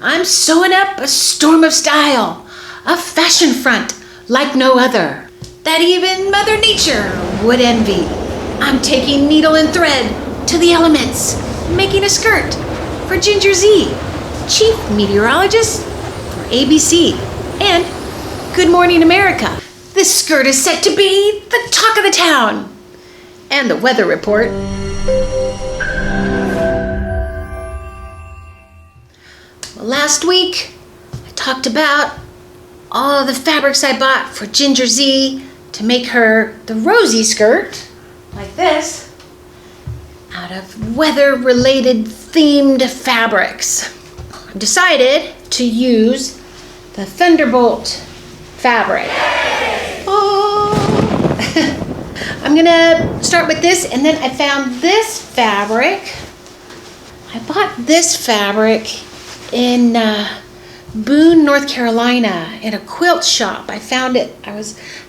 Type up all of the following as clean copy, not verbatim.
I'm sewing up a storm of style, a fashion front like no other, that even Mother Nature would envy. I'm taking needle and thread to the elements, making a skirt for Ginger Zee, Chief Meteorologist for ABC and Good Morning America. This skirt is set to be the talk of the town. And the weather report. Well, last week, I talked about all the fabrics I bought for Ginger Zee to make her the rosy skirt, like this, out of weather-related themed fabrics. I decided to use the Thunderbolt fabric. Oh. I'm gonna start with this, and then I found this fabric. I bought this fabric in Boone, North Carolina, in a quilt shop. I found it. I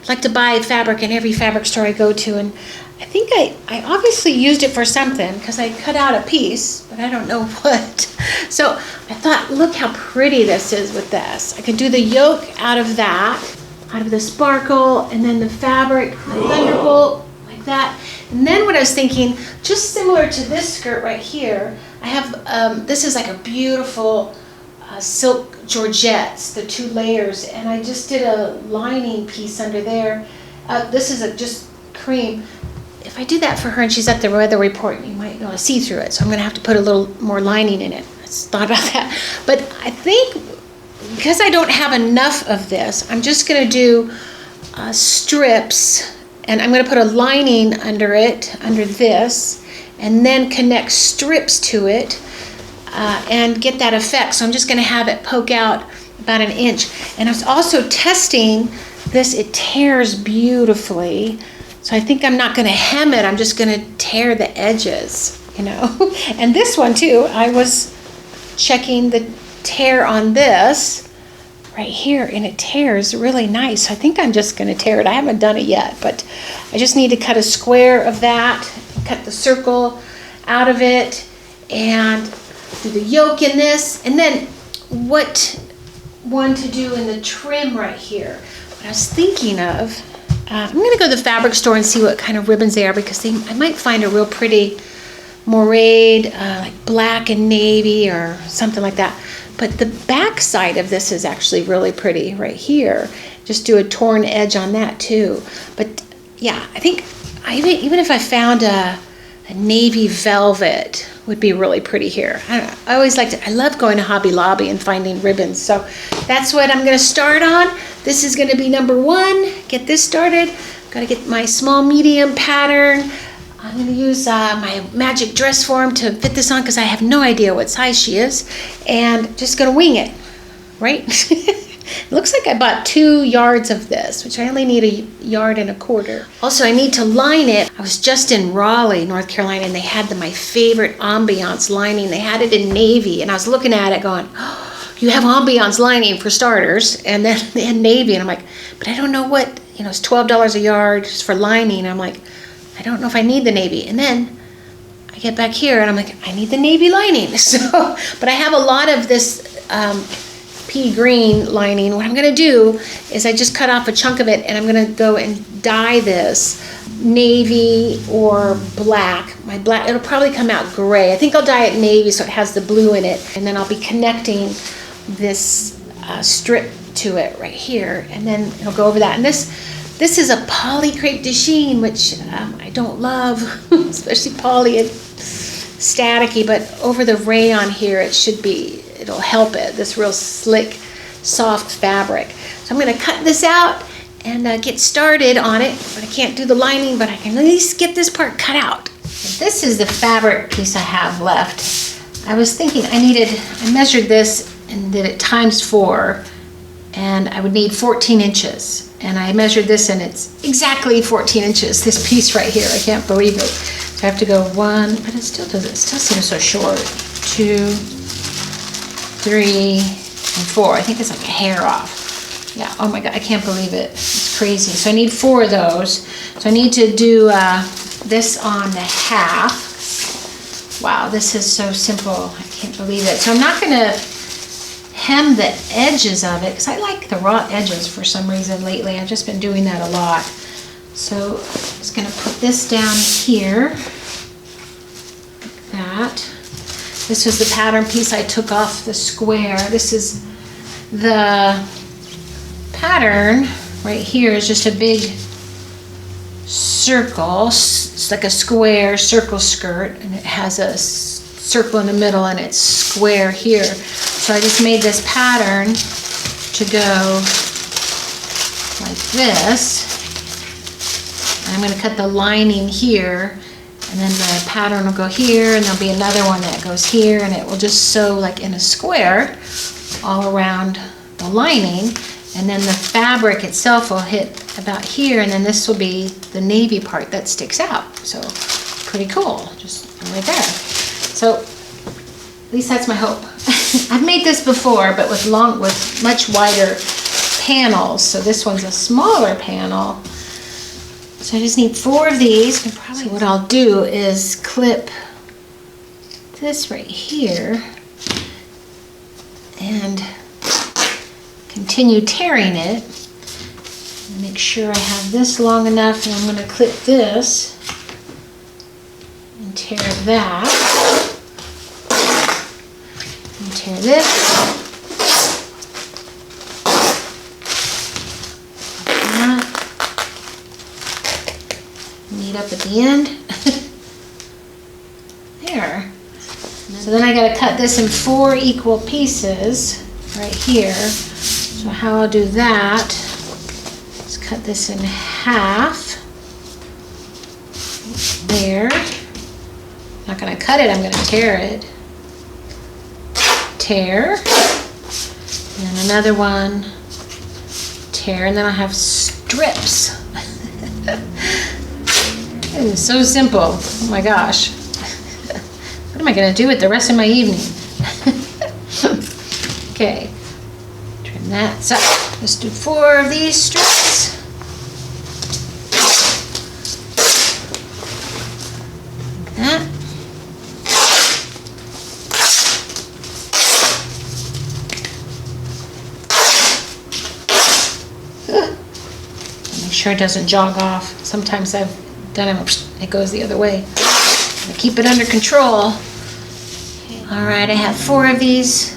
like to buy fabric in every fabric store I go to, and I think I obviously used it for something because I cut out a piece, but I don't know what. So I thought, look how pretty this is with this. I could do the yoke out of that, out of the sparkle, and then the fabric, the Thunderbolt, like that. And then what I was thinking, just similar to this skirt right here, I have, this is like a beautiful silk georgettes, the 2 layers, and I just did a lining piece under there. This is just cream. If I do that for her and she's at the weather report, you might be able to see through it, so I'm going to have to put a little more lining in it. I just thought about that. But I think because I don't have enough of this, I'm just going to do strips, and I'm going to put a lining under it, under this, and then connect strips to it and get that effect. So I'm just going to have it poke out about 1 inch. And I was also testing this. It tears beautifully. So I think I'm not going to hem it. I'm just going to tear the edges, you know. And this one too, I was checking the tear on this right here, and it tears really nice. So I think I'm just going to tear it. I haven't done it yet, but I just need to cut a square of that, cut the circle out of it, and do the yoke in this. And then what one to do in the trim right here. What I was thinking of, I'm going to go to the fabric store and see what kind of ribbons they are, because I might find a real pretty moirade, like black and navy or something like that. But the back side of this is actually really pretty right here. Just do a torn edge on that too. But yeah, I think even if I found a navy velvet would be really pretty here. I don't know. I always I love going to Hobby Lobby and finding ribbons. So that's what I'm going to start on. This is going to be number 1. Get this started. Got to get my small medium pattern. I'm going to use my magic dress form to fit this on because I have no idea what size she is. And just going to wing it, right? It looks like I bought 2 yards of this, which I only need 1.25 yards. Also, I need to line it. I was just in Raleigh, North Carolina, and they had my favorite ambiance lining. They had it in navy, and I was looking at it going, oh, you have ambiance lining for starters, and then in navy. And I'm like, but I don't know what, it's $12 a yard just for lining. I'm like, I don't know if I need the navy. And then I get back here, and I'm like, I need the navy lining. So, but I have a lot of this pea green lining. What I'm going to do is I just cut off a chunk of it, and I'm going to go and dye this navy or black. My black, it'll probably come out gray. I think I'll dye it navy so it has the blue in it, and then I'll be connecting this strip to it right here, and then it'll go over that. And this is a poly crepe de chine, which I don't love, especially poly. It's staticky, but over the rayon here it'll help it, this real slick, soft fabric. So I'm going to cut this out and get started on it, but I can't do the lining, but I can at least get this part cut out. This is the fabric piece I have left. I was thinking I measured this and did it × 4, and I would need 14 inches. And I measured this, and it's exactly 14 inches, this piece right here. I can't believe it. So I have to go 1, but it still seems so short. 2, 3, and 4. I think it's like a hair off. Yeah, oh my God, I can't believe it. It's crazy. So I need 4 of those. So I need to do this on the half. Wow, this is so simple. I can't believe it. So I'm not going to hem the edges of it, because I like the raw edges for some reason lately. I've just been doing that a lot. So I'm just going to put this down here, like that. This was the pattern piece I took off the square. This is the pattern right here, is just a big circle. It's like a square circle skirt, and it has a circle in the middle and it's square here. So I just made this pattern to go like this. I'm going to cut the lining here, and then the pattern will go here, and there'll be another one that goes here, and it will just sew like in a square all around the lining, and then the fabric itself will hit about here, and then this will be the navy part that sticks out. So pretty cool, just right there. So at least that's my hope. I've made this before, but with much wider panels. So this one's a smaller panel. So I just need 4 of these. So what I'll do is clip this right here and continue tearing it. Make sure I have this long enough, and I'm going to clip this and tear that. And tear this. Meet up at the end. There. So then I got to cut this in 4 equal pieces right here. So how I'll do that is cut this in half. There. I'm not going to cut it, I'm going to tear it. Tear. And then another one. Tear. And then I'll have strips. It is so simple. Oh my gosh. What am I going to do with the rest of my evening? Okay. Trim that. So let's do 4 of these strips. Like that. Make sure it doesn't jog off. Sometimes I've done it, it goes the other way. Keep it under control. All right, I have 4 of these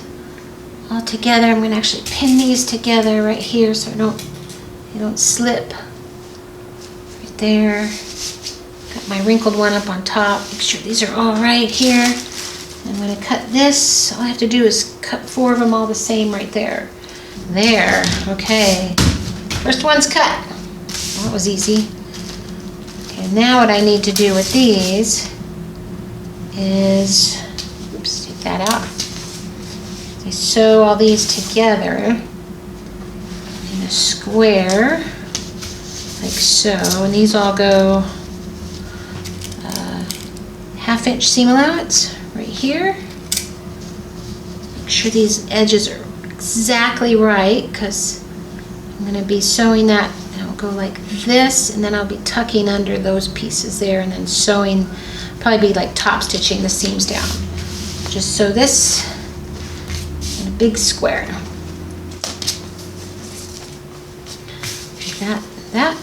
all together. I'm going to actually pin these together right here so they don't slip. Right there. Got my wrinkled one up on top. Make sure these are all right here. I'm going to cut this. All I have to do is cut 4 of them all the same right there. There. Okay. First one's cut. Well, that was easy. Okay, now what I need to do with these is, oops, take that out. I sew all these together in a square, like so, and these all go 1/2 inch seam allowance right here. Make sure these edges are exactly right, because I'm going to be sewing that, and I'll go like this, and then I'll be tucking under those pieces there, and then sewing, probably be like top stitching the seams down. Just sew this in a big square. That.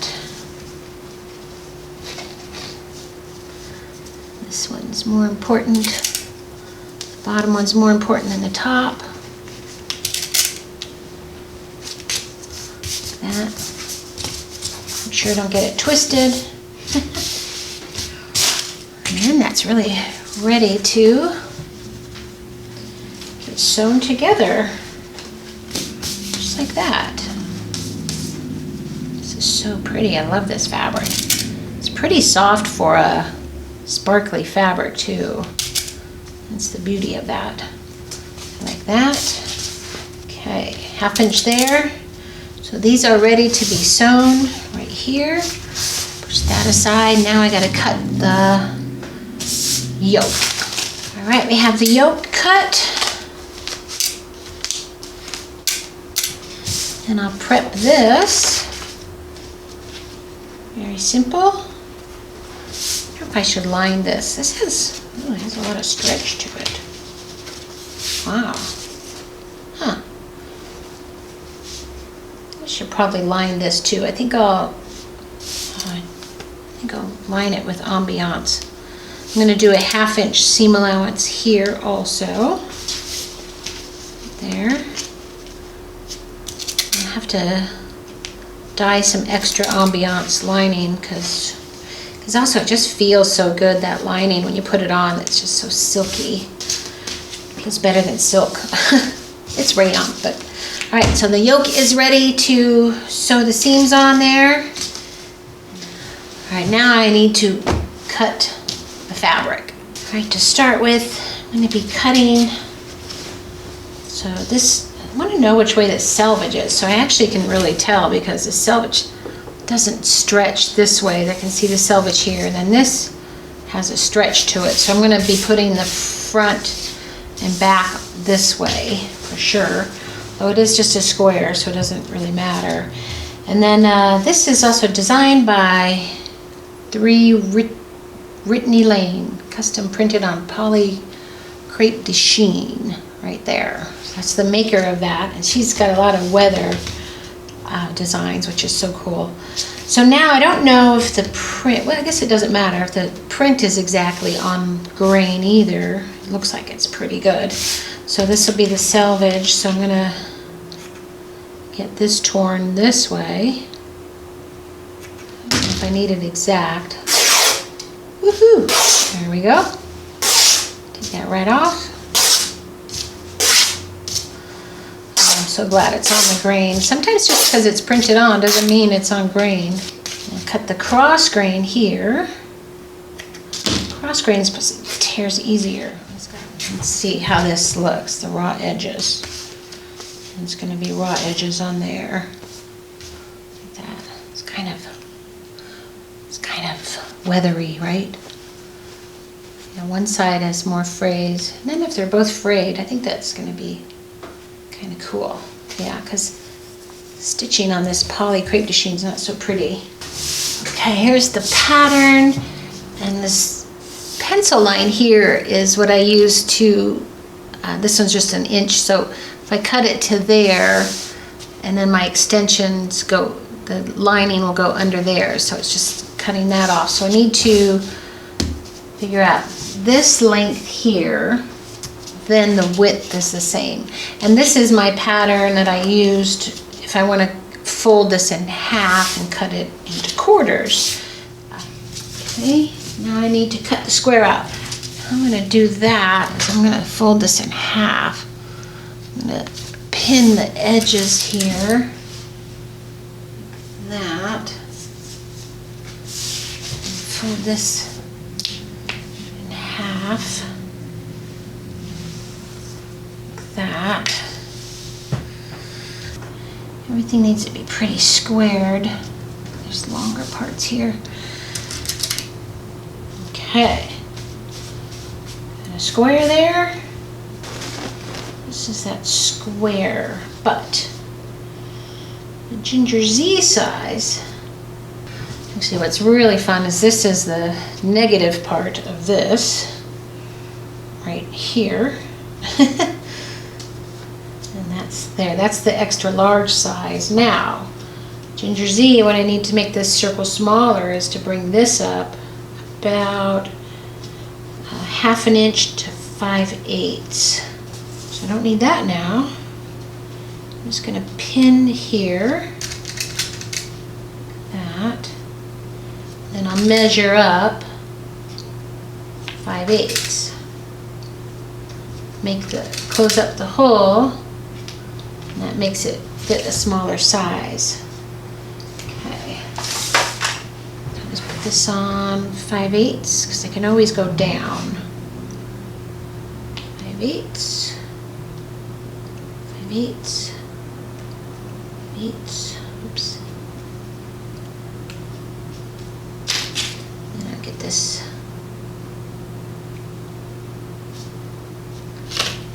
This one's more important. The bottom one's more important than the top. That. Make sure I don't get it twisted. And then that's really ready to get sewn together. Just like that. This is so pretty. I love this fabric. It's pretty soft for a sparkly fabric too. That's the beauty of that. Like that. Okay, 1/2 inch there. So these are ready to be sewn right here. Push that aside. Now I gotta cut the yoke. All right, we have the yoke cut. And I'll prep this. Very simple. I wonder if I should line this. This has a lot of stretch to it. Wow. Huh. should probably line this too. I think I'll line it with ambiance. I'm going to do a 1/2 inch seam allowance here also. There. I have to dye some extra ambiance lining because also it just feels so good, that lining, when you put it on. It's just so silky. Feels better than silk. It's rayon, but all right, so the yoke is ready to sew the seams on there. All right, now I need to cut the fabric. All right, to start with, I'm going to be cutting. So this, I want to know which way the selvage is, so I actually can really tell because the selvage doesn't stretch this way. I can see the selvage here, and then this has a stretch to it. So I'm going to be putting the front and back this way for sure. Though it is just a square, so it doesn't really matter. And then this is also designed by 3 Brittany Lane, custom printed on poly crepe de chine, right there. That's the maker of that, and she's got a lot of weather designs, which is so cool. So now I don't know if the print, well, I guess it doesn't matter if the print is exactly on grain either. It looks like it's pretty good. So this will be the selvage, so I'm gonna get this torn this way. I don't know if I need it exact. Woohoo! There we go. Take that right off. I'm so glad it's on the grain. Sometimes just because it's printed on doesn't mean it's on grain. I'll cut the cross grain here. Cross grain tears easier. Let's see how this looks, the raw edges. It's going to be raw edges on there. Like that. It's kind of weathery, right? You know, one side has more frays. And then if they're both frayed, I think that's going to be kind of cool. Yeah, because stitching on this poly crepe de chine is not so pretty. Okay, here's the pattern, and this pencil line here is what I use to, this one's just 1 inch, so if I cut it to there, and then my extensions go, the lining will go under there, so it's just cutting that off. So I need to figure out this length here, then the width is the same. And this is my pattern that I used if I want to fold this in half and cut it into quarters. Okay, now I need to cut the square out. I'm going to do that. I'm going to fold this in half. I'm going to pin the edges here. That. Fold this in half. Like that. Everything needs to be pretty squared. There's longer parts here. Okay. And a square there. This is that square, but the Ginger Zee size. Actually, what's really fun is this is the negative part of this right here. And that's there. That's the extra large size. Now, Ginger Zee, what I need to make this circle smaller is to bring this up about 1/2 inch to 5/8. So I don't need that now. I'm just going to pin here. That. Then I'll measure up 5/8. Close up the hole. And that makes it fit a smaller size. Okay. I'll just put this on 5/8 because I can always go down. 5/8. 5/8. 5/8. Oops. Then I'll get this.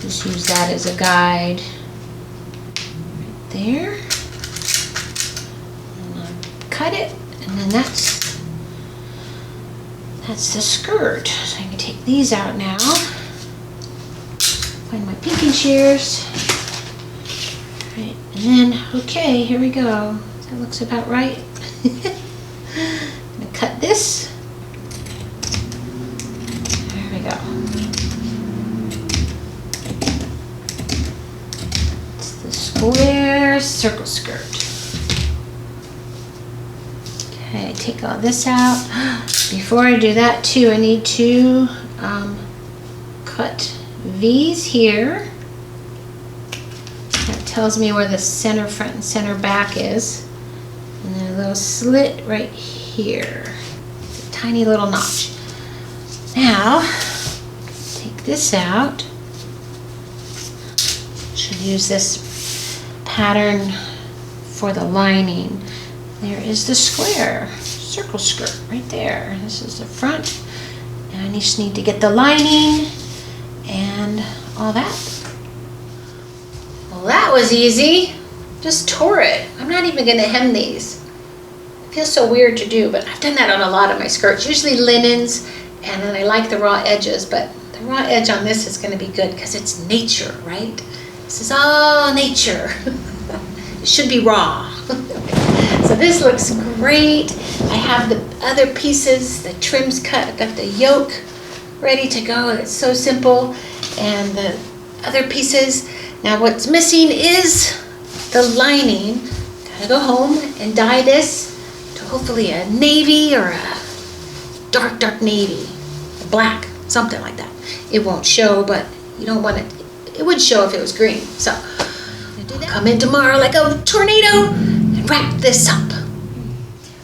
Just use that as a guide. Right there. And I'll cut it, and then that's the skirt. So I can take these out now. Find my pinking shears. Right, and then, okay, here we go. That looks about right. I'm gonna cut this. There we go. It's the square circle skirt. Okay, take all this out. Before I do that too, I need to cut V's here. That tells me where the center front and center back is. And then a little slit right here. It's a tiny little notch. Now, take this out. Should use this pattern for the lining. There is the square circle skirt right there. This is the front. And I just need to get the lining and all that. Well, that was easy. Just tore it. I'm not even gonna hem these. It feels so weird to do, but I've done that on a lot of my skirts. Usually linens, and then I like the raw edges, but the raw edge on this is gonna be good because it's nature, right? This is all nature. It should be raw. So this looks great. I have the other pieces, the trims cut. I've got the yoke ready to go. It's so simple. And the other pieces. Now what's missing is the lining. Gotta go home and dye this to hopefully a navy or a dark, dark navy. Black, something like that. It won't show, but you don't want it. It would show if it was green. So I'll come in tomorrow like a tornado and wrap this up.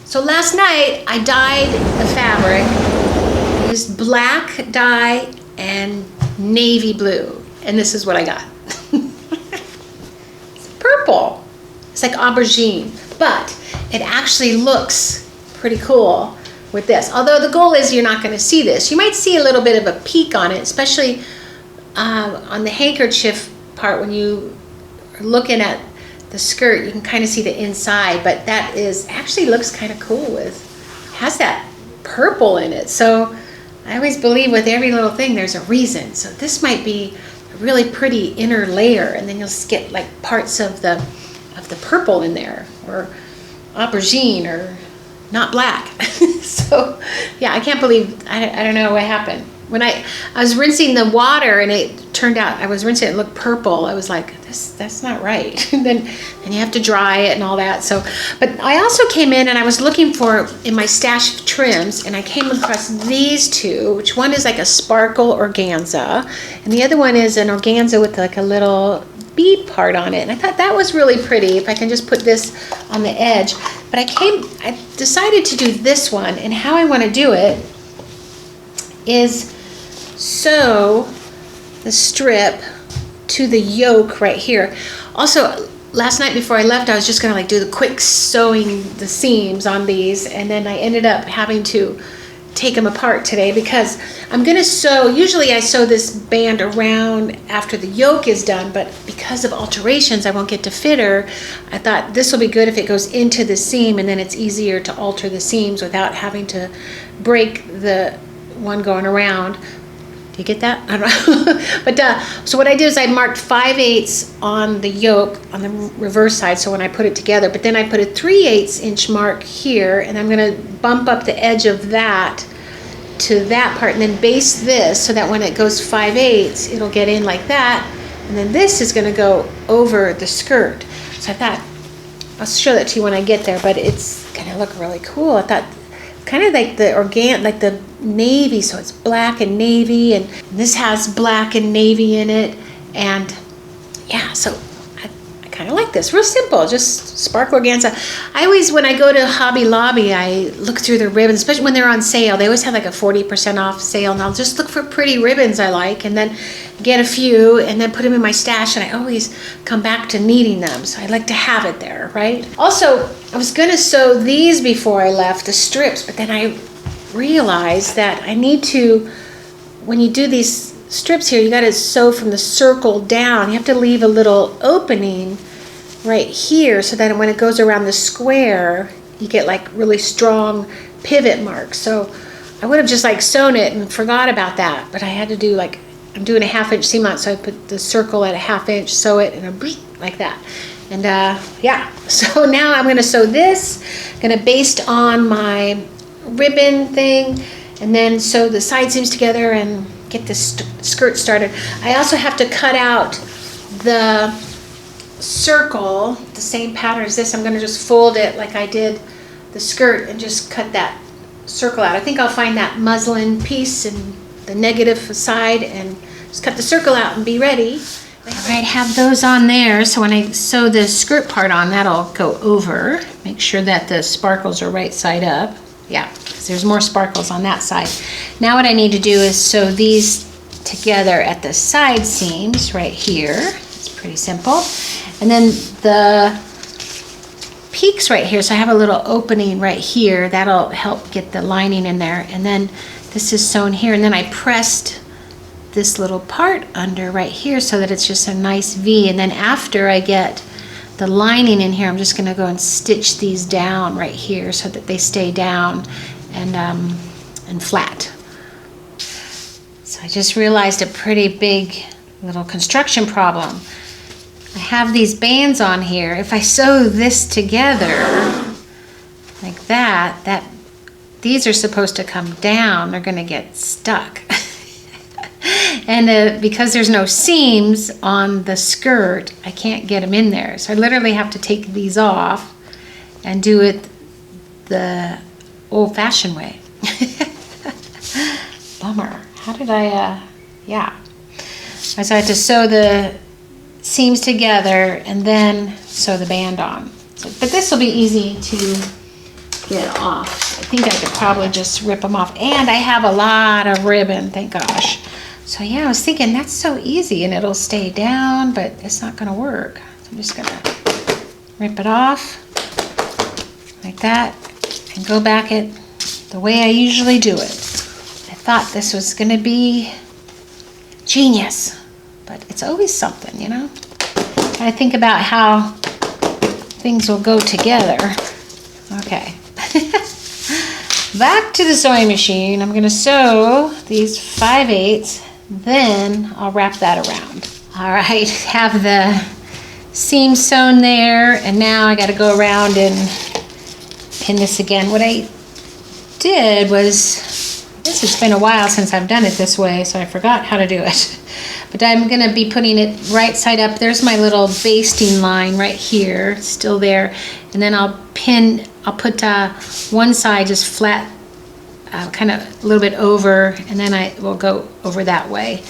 So last night I dyed the fabric. I used black dye and navy blue, and this is what I got. It's purple. It's like aubergine, but it actually looks pretty cool with this. Although the goal is you're not going to see this. You might see a little bit of a peak on it, especially on the handkerchief part when you are looking at the skirt. You can kind of see the inside, but that is actually looks kind of cool has that purple in it. So I always believe with every little thing there's a reason. So this might be a really pretty inner layer, and then you'll get like parts of the purple in there, or aubergine, or not black. So yeah, I can't believe, I don't know what happened. When I was rinsing the water and it turned out, I was rinsing it, it looked purple. I was like, that's not right. And then you have to dry it and all that. So, but I also came in and I was looking for, in my stash of trims, and I came across these two, which one is like a sparkle organza, and the other one is an organza with like a little bead part on it. And I thought that was really pretty if I can just put this on the edge. But I decided to do this one, and how I want to do it is sew the strip to the yoke right here. Also, last night before I left, I was just gonna like do the quick sewing the seams on these, and then I ended up having to take them apart today because I'm gonna sew, usually I sew this band around after the yoke is done, but because of alterations I won't get to fit her. I thought this will be good if it goes into the seam, and then it's easier to alter the seams without having to break the one going around. You get that? I don't know. But so what I did is I marked 5/8 on the yoke on the reverse side, so when I put it together, but then I put a 3/8 inch mark here, and I'm going to bump up the edge of that to that part, and then base this so that when it goes 5/8 it'll get in like that, and then this is going to go over the skirt. So I thought I'll show that to you when I get there, but it's going to look really cool. I thought kind of like the like the navy, so it's black and navy, and this has black and navy in it, and yeah, so I kind of like this. Real simple, just sparkle organza. I always, when I go to Hobby Lobby, I look through the ribbons, especially when they're on sale. They always have like a 40% off sale, and I'll just look for pretty ribbons I like, and then get a few, and then put them in my stash, and I always come back to needing them, so I like to have it there, right? Also, I was gonna sew these before I left, the strips, but then I realized that I need to, when you do these strips here, you gotta sew from the circle down. You have to leave a little opening right here so that when it goes around the square, you get like really strong pivot marks. So I would have just like sewn it and forgot about that, but I had to do like, I'm doing a 1/2 inch seam allowance, so I put the circle at a 1/2 inch, sew it, and a like that. And yeah, so now I'm gonna sew this, gonna baste on my ribbon thing, and then sew the side seams together and get this skirt started. I also have to cut out the circle, the same pattern as this. I'm gonna just fold it like I did the skirt and just cut that circle out. I think I'll find that muslin piece and the negative side and just cut the circle out and be ready. All right, have those on there, so when I sew the skirt part on, that'll go over. Make sure that the sparkles are right side up. Yeah, because there's more sparkles on that side. Now what I need to do is sew these together at the side seams right here. It's pretty simple. And then the peaks right here, so I have a little opening right here. That'll help get the lining in there. And then this is sewn here, and then I pressed this little part under right here so that it's just a nice V. And then after I get the lining in here, I'm just gonna go and stitch these down right here so that they stay down and flat. So I just realized a pretty big little construction problem. I have these bands on here. If I sew this together like that, these are supposed to come down. They're gonna get stuck. And because there's no seams on the skirt, I can't get them in there. So I literally have to take these off and do it the old-fashioned way. Bummer. How did I, yeah. So I have to sew the seams together and then sew the band on. So, but this will be easy to get off. I think I could probably just rip them off. And I have a lot of ribbon, thank gosh. So yeah, I was thinking that's so easy and it'll stay down, but it's not gonna work. So I'm just gonna rip it off like that and go back it the way I usually do it. I thought this was gonna be genius, but it's always something, you know? I think about how things will go together. Okay. Back to the sewing machine. I'm gonna sew these 5/8, then I'll wrap that around. All right, have the seam sewn there, and now I gotta go around and pin this again. What I did was, it's been a while since I've done it this way, so I forgot how to do it. But I'm gonna be putting it right side up. There's my little basting line right here, it's still there. And then I'll put one side just flat, kind of a little bit over, and then I will go over that way.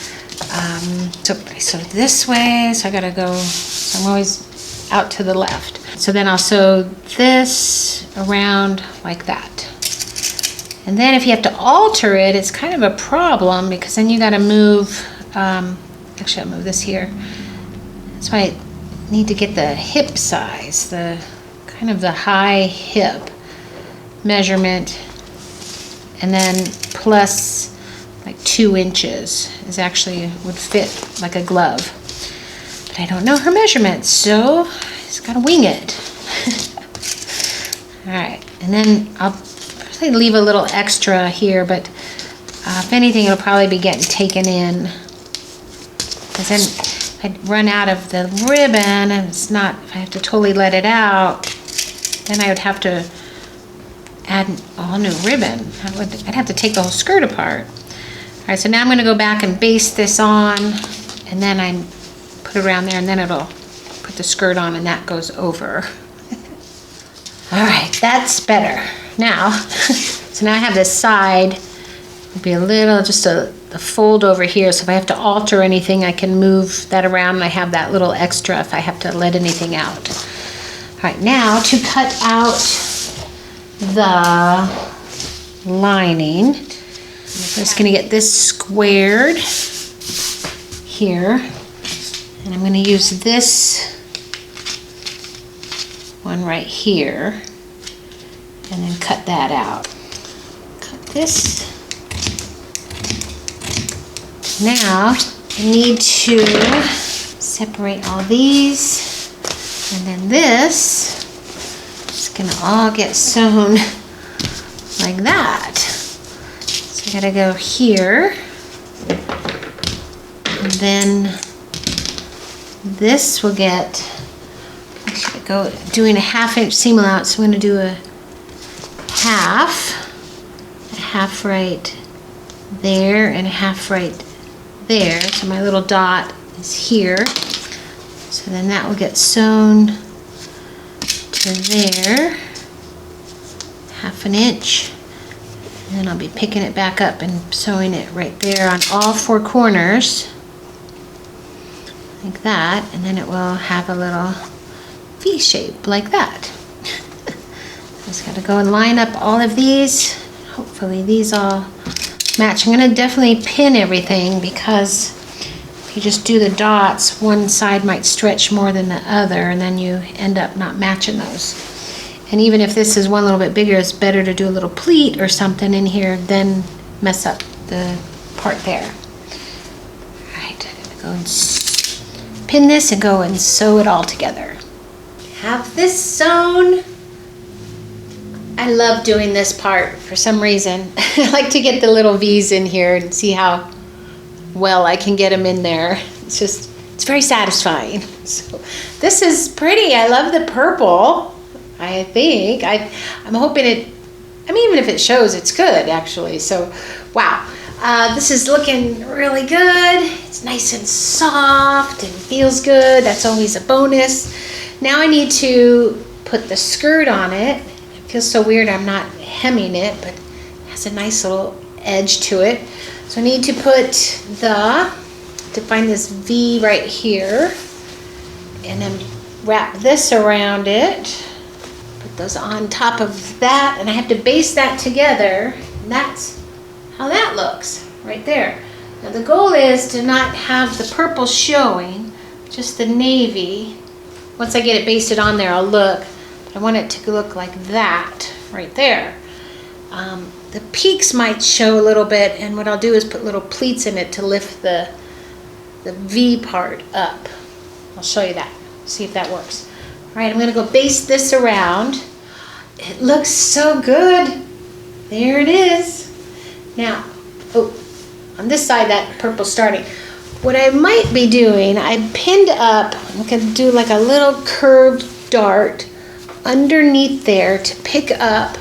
So I sew this way, so I gotta go, so I'm always out to the left. So then I'll sew this around like that. And then if you have to alter it, it's kind of a problem because then you gotta move, actually I'll move this here. That's why I need to get the hip size, the kind of the high hip measurement, and then plus like 2 inches is actually would fit like a glove. But I don't know her measurements, so I just gotta wing it. All right, and then I'll probably leave a little extra here, but if anything, it'll probably be getting taken in. Because then I'd run out of the ribbon, and it's not, if I have to totally let it out, then I would have to add a whole new ribbon. I'd have to take the whole skirt apart. All right, so now I'm gonna go back and baste this on, and then I put it around there, and then it'll put the skirt on, and that goes over. All right, that's better. Now, so now I have this side, it'll be a little, just a fold over here, so if I have to alter anything, I can move that around, and I have that little extra if I have to let anything out. All right, now to cut out the lining, I'm just gonna get this squared here, and I'm gonna use this one right here, and then cut that out. Cut this. Now I need to separate all these, and then this is gonna all get sewn like that. So I gotta go here, and then this will get doing a 1/2 inch seam allowance. So I'm going to do a half right there and a half right there. So my little dot is here. So then that will get sewn to there, 1/2 inch. And then I'll be picking it back up and sewing it right there on all 4 corners, like that, and then it will have a little V shape like that. Just gotta go and line up all of these. Hopefully these all match. I'm gonna definitely pin everything because if you just do the dots, one side might stretch more than the other, and then you end up not matching those. And even if this is one little bit bigger, it's better to do a little pleat or something in here than mess up the part there. All right, I'm gonna go and pin this and go and sew it all together. Have this sewn. I love doing this part for some reason. I like to get the little V's in here and see how well I can get them in there. It's very satisfying. So this is pretty. I love the purple. I think I'm hoping it, I mean, even if it shows, it's good actually. So wow, this is looking really good. It's nice and soft and feels good. That's always a bonus. Now I need to put the skirt on it. It feels so weird I'm not hemming it, but it has a nice little edge to it. So I need to find this V right here and then wrap this around it. Put those on top of that, and I have to baste that together, and that's how that looks right there. Now the goal is to not have the purple showing, just the navy. Once I get it basted on there, I'll look, but I want it to look like that right there. The peaks might show a little bit, and what I'll do is put little pleats in it to lift the V part up. I'll show you that, see if that works. All right, I'm gonna go baste this around. It looks so good. There it is. Now, oh, on this side, that purple's starting. What I might be doing, I pinned up, I'm gonna do like a little curved dart underneath there to pick up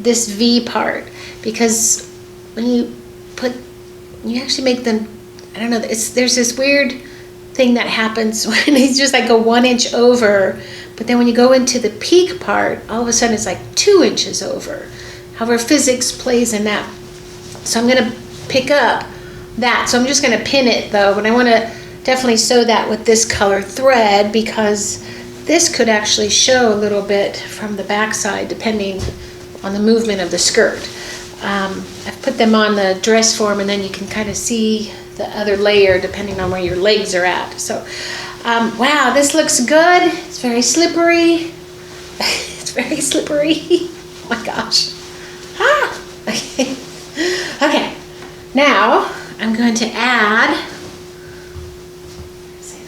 this V part, because when you actually make them, I don't know, there's this weird thing that happens when it's just like a 1 inch over, but then when you go into the peak part, all of a sudden it's like 2 inches over. However, physics plays in that. So I'm gonna pick up that. So I'm just gonna pin it though, but I wanna definitely sew that with this color thread, because this could actually show a little bit from the back side depending on the movement of the skirt. I've put them on the dress form, and then you can kind of see the other layer depending on where your legs are at. So wow, this looks good. It's very slippery. It's very slippery. Oh my gosh. Ah! Okay. Okay, now I'm going to add,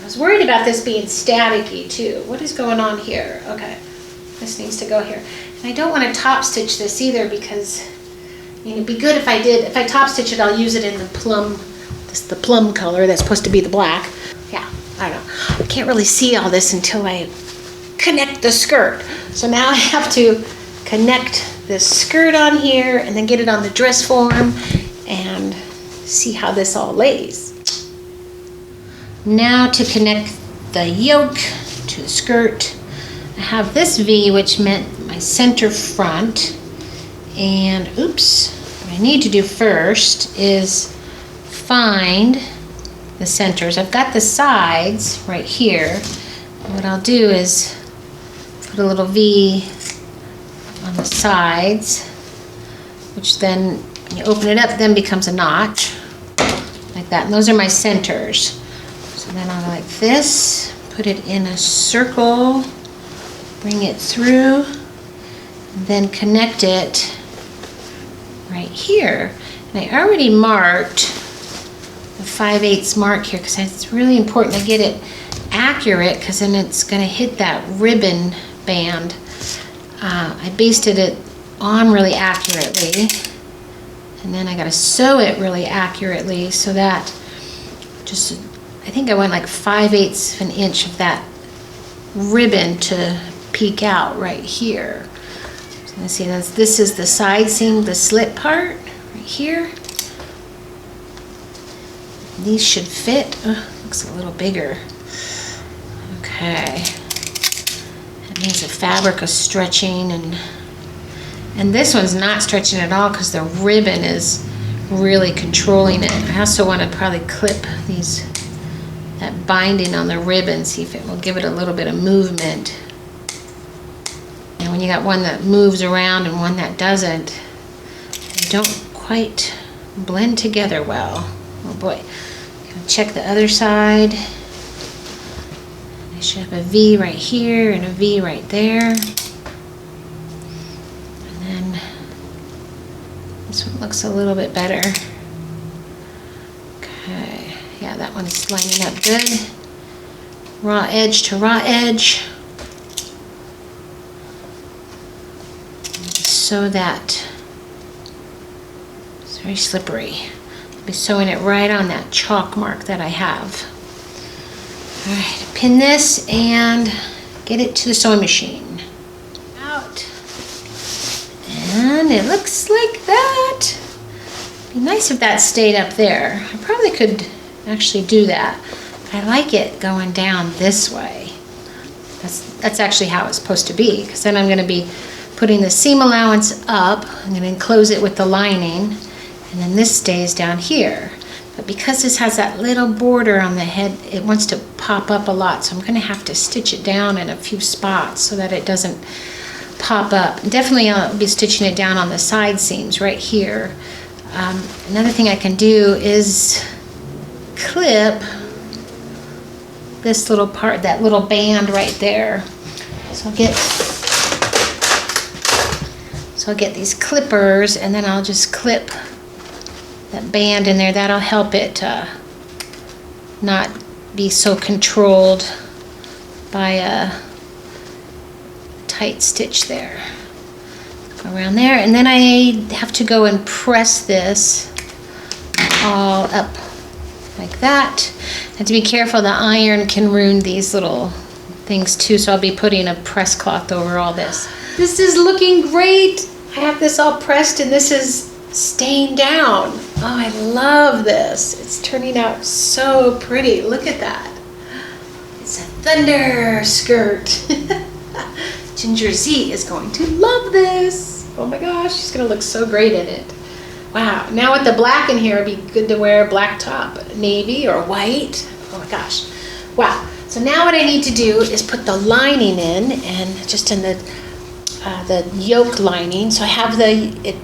I was worried about this being staticky too. What is going on here? Okay, this needs to go here. And I don't want to top stitch this either, because I mean, it'd be good if I top stitch it, I'll use it in the plum, the plum color that's supposed to be the black. Yeah, I don't know. I can't really see all this until I connect the skirt. So now I have to connect this skirt on here and then get it on the dress form and see how this all lays. Now to connect the yoke to the skirt, I have this V, which meant my center front. And oops, what I need to do first is find the centers. I've got the sides right here. And what I'll do is put a little V on the sides, which then when you open it up then becomes a notch like that. And those are my centers. So then I'll go like this, put it in a circle, bring it through, and then connect it right here. And I already marked the 5/8 mark here, because it's really important to get it accurate, because then it's going to hit that ribbon band. I basted it on really accurately, and then I got to sew it really accurately, so that I think I went like 5/8 of an inch of that ribbon to peek out right here. So you see this is the side seam, the slit part right here. These should fit. Looks a little bigger. Okay. That means the fabric is stretching, and this one's not stretching at all because the ribbon is really controlling it. I also want to probably clip that binding on the ribbon, see if it will give it a little bit of movement. And when you got one that moves around and one that doesn't, they don't quite blend together well. Oh boy. Check the other side. I should have a V right here and a V right there. And then this one looks a little bit better. Okay, yeah, that one's lining up good. Raw edge to raw edge. Sew that. It's very slippery. I'll be sewing it right on that chalk mark that I have. All right, pin this and get it to the sewing machine. Out. And it looks like that. It'd be nice if that stayed up there. I probably could actually do that. I like it going down this way. That's actually how it's supposed to be, because then I'm going to be putting the seam allowance up. I'm going to enclose it with the lining, and then this stays down here. But because this has that little border on the head, it wants to pop up a lot, so I'm going to have to stitch it down in a few spots so that it doesn't pop up. Definitely I'll be stitching it down on the side seams right here. Another thing I can do is clip this little part, that little band right there. So I'll get these clippers, and then I'll just clip that band in there. That'll help it not be so controlled by a tight stitch there. Go around there, and then I have to go and press this all up like that. I have to be careful, the iron can ruin these little things too, so I'll be putting a press cloth over all this. This is looking great. I have this all pressed, and this is staying down. Oh, I love this. It's turning out so pretty. Look at that. It's a thunder skirt. Ginger Zee is going to love this. Oh my gosh, she's gonna look so great in it. Wow, now with the black in here, it'd be good to wear a black top, navy or white. Oh my gosh, wow. So now what I need to do is put the lining in, and just in the yoke lining. So I have it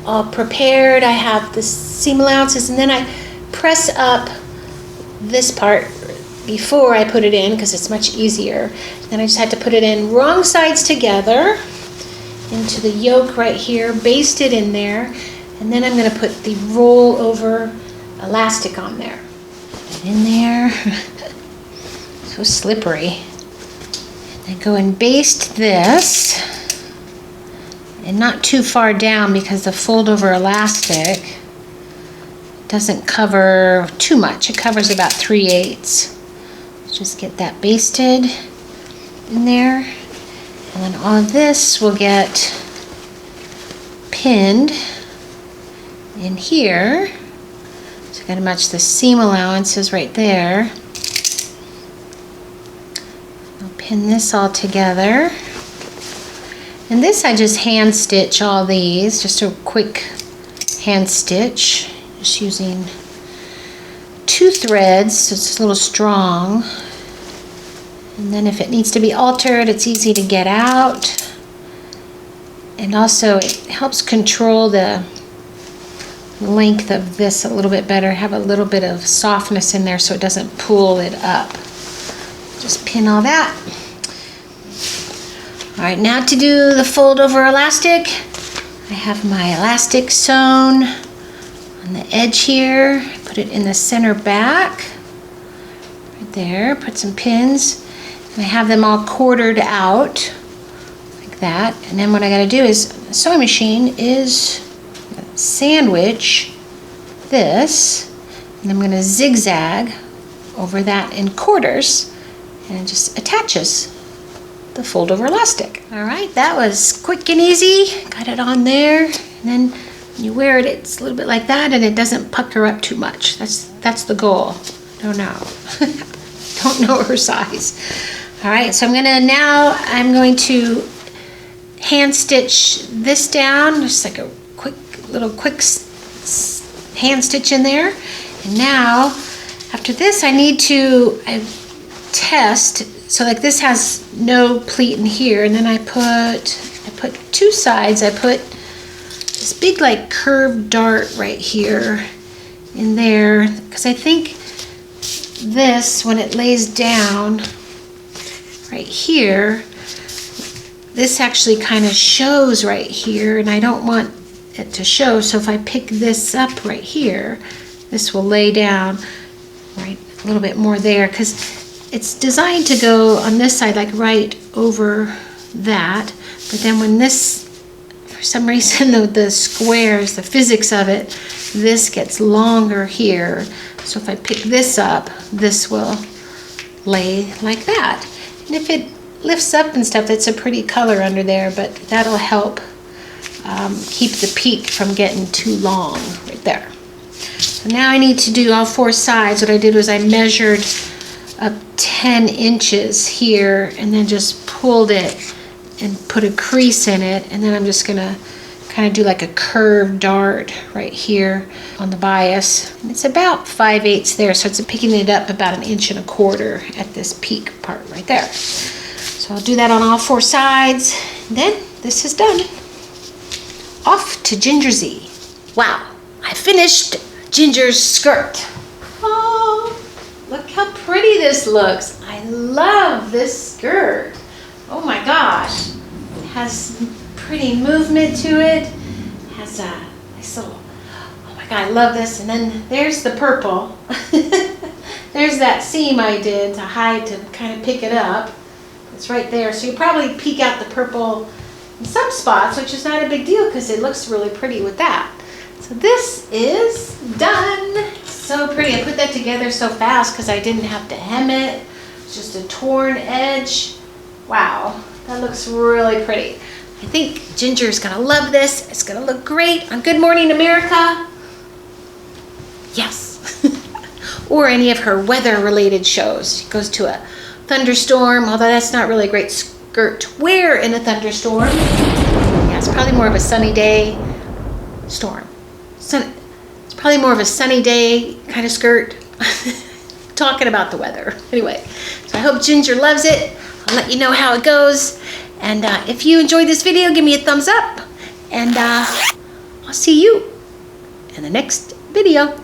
all prepared. I have the seam allowances, and then I press up this part before I put it in because it's much easier. Then I just had to put it in wrong sides together into the yoke right here, baste it in there, and then I'm going to put the roll over elastic on there. Put it in there. So slippery. And then go and baste this, and not too far down because the fold over elastic doesn't cover too much. It covers about 3/8. Just get that basted in there, and then all of this will get pinned in here. So I gotta match the seam allowances right there. I'll pin this all together. And this I just hand stitch all these, just a quick hand stitch, just using 2 threads, so it's a little strong. And then if it needs to be altered, it's easy to get out. And also it helps control the length of this a little bit better, have a little bit of softness in there so it doesn't pull it up. Just pin all that. All right, now to do the fold over elastic, I have my elastic sewn on the edge here. Put it in the center back, right there, put some pins, and I have them all quartered out like that. And then what I gotta do is, the sewing machine is sandwich this, and I'm gonna zigzag over that in quarters, and it just attaches the fold over elastic. All right, that was quick and easy. Got it on there, and then when you wear it, it's a little bit like that, and it doesn't pucker up too much. That's the goal. Don't know. Don't know her size. All right, so I'm going to hand stitch this down, just like a quick hand stitch in there. And now, after this, I need to test. So like this has no pleat in here, and then I put two sides. I put this big like curved dart right here in there, because I think this, when it lays down right here, this actually kind of shows right here, and I don't want it to show. So if I pick this up right here, this will lay down right a little bit more there, because it's designed to go on this side like right over that. But then when this, for some reason, the squares, the physics of it, this gets longer here. So if I pick this up, this will lay like that. And if it lifts up and stuff, it's a pretty color under there, but that'll help keep the peak from getting too long right there. So now I need to do all four sides. What I did was I measured up 10 inches here, and then just pulled it and put a crease in it, and then I'm just gonna kind of do like a curved dart right here on the bias. And it's about 5/8 there, so it's picking it up about 1.25 inches at this peak part right there. So I'll do that on all four sides, and then this is done. Off to Ginger Zee. Wow, I finished Ginger's skirt. Oh, look how pretty this looks. I love this skirt. Oh my gosh. It has pretty movement to it. It has a nice little, oh my God, I love this. And then there's the purple. There's that seam I did to hide, to kind of pick it up. It's right there. So you probably peek out the purple in some spots, which is not a big deal because it looks really pretty with that. So this is done. So pretty. I put that together so fast because I didn't have to hem it. It's just a torn edge. Wow, that looks really pretty. I think Ginger's gonna love this. It's gonna look great on Good Morning America. Yes. Or any of her weather-related shows. She goes to a thunderstorm, although that's not really a great skirt to wear in a thunderstorm. Yeah, it's probably more of a sunny day storm. It's probably more of a sunny day kind of skirt. Talking about the weather. Anyway, so I hope Ginger loves it. I'll let you know how it goes. And if you enjoyed this video, give me a thumbs up. And I'll see you in the next video.